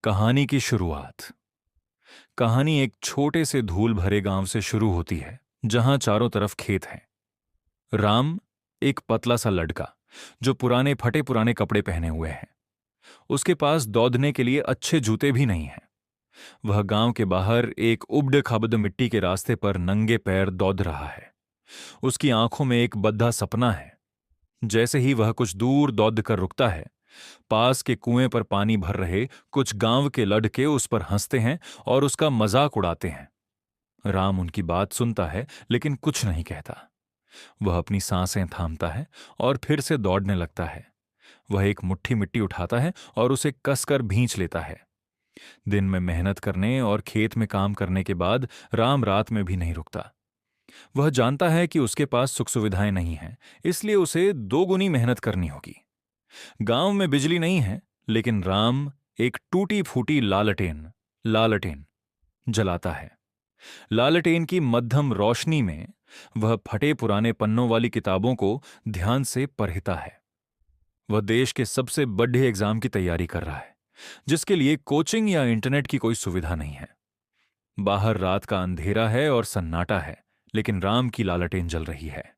कहानी की शुरुआत। कहानी एक छोटे से धूल भरे गांव से शुरू होती है जहां चारों तरफ खेत हैं। राम एक पतला सा लड़का जो पुराने फटे पुराने कपड़े पहने हुए है। उसके पास दौड़ने के लिए अच्छे जूते भी नहीं हैं। वह गांव के बाहर एक उबड़ खाबड़ मिट्टी के रास्ते पर नंगे पैर दौड़ रहा है। उसकी आंखों में एक बद्धा सपना है। जैसे ही वह कुछ दूर दौड़ कर रुकता है, पास के कुएं पर पानी भर रहे कुछ गांव के लड़के उस पर हंसते हैं और उसका मजाक उड़ाते हैं। राम उनकी बात सुनता है लेकिन कुछ नहीं कहता। वह अपनी सांसें थामता है और फिर से दौड़ने लगता है। वह एक मुट्ठी मिट्टी उठाता है और उसे कसकर भींच लेता है। दिन में मेहनत करने और खेत में काम करने के बाद राम रात में भी नहीं रुकता। वह जानता है कि उसके पास सुख सुविधाएं नहीं हैं, इसलिए उसे दोगुनी मेहनत करनी होगी। गांव में बिजली नहीं है, लेकिन राम एक टूटी फूटी लालटेन लालटेन जलाता है। लालटेन की मध्यम रोशनी में वह फटे पुराने पन्नों वाली किताबों को ध्यान से पढ़ता है। वह देश के सबसे बड़े एग्जाम की तैयारी कर रहा है, जिसके लिए कोचिंग या इंटरनेट की कोई सुविधा नहीं है। बाहर रात का अंधेरा है और सन्नाटा है, लेकिन राम की लालटेन जल रही है।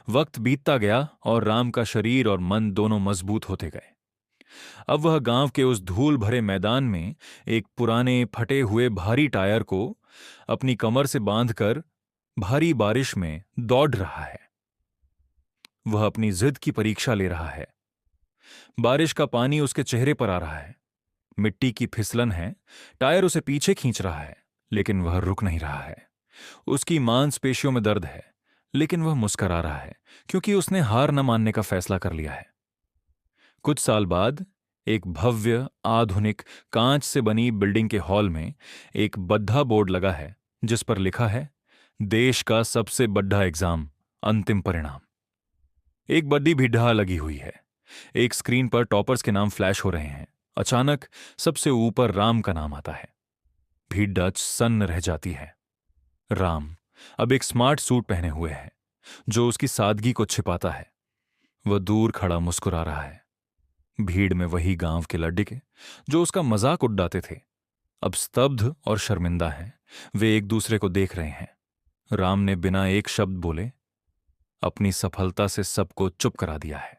वक्त बीतता गया और राम का शरीर और मन दोनों मजबूत होते गए। अब वह गांव के उस धूल भरे मैदान में एक पुराने फटे हुए भारी टायर को अपनी कमर से बांधकर भारी बारिश में दौड़ रहा है। वह अपनी जिद की परीक्षा ले रहा है। बारिश का पानी उसके चेहरे पर आ रहा है। मिट्टी की फिसलन है। टायर उसे पीछे खींच रहा है, लेकिन वह रुक नहीं रहा है। उसकी मांसपेशियों में दर्द है, लेकिन वह मुस्कुरा रहा है क्योंकि उसने हार न मानने का फैसला कर लिया है। कुछ साल बाद एक भव्य आधुनिक कांच से बनी बिल्डिंग के हॉल में एक बद्धा बोर्ड लगा है जिस पर लिखा है, देश का सबसे बड़ा एग्जाम, अंतिम परिणाम। एक बड़ी भिड्ढा लगी हुई है। एक स्क्रीन पर टॉपर्स के नाम फ्लैश हो रहे हैं। अचानक सबसे ऊपर राम का नाम आता है। भिड्ढा सन्न रह जाती है। राम अब एक स्मार्ट सूट पहने हुए है जो उसकी सादगी को छिपाता है। वह दूर खड़ा मुस्कुरा रहा है। भीड़ में वही गांव के लड़के जो उसका मजाक उड़ाते थे अब स्तब्ध और शर्मिंदा हैं। वे एक दूसरे को देख रहे हैं। राम ने बिना एक शब्द बोले अपनी सफलता से सबको चुप करा दिया है।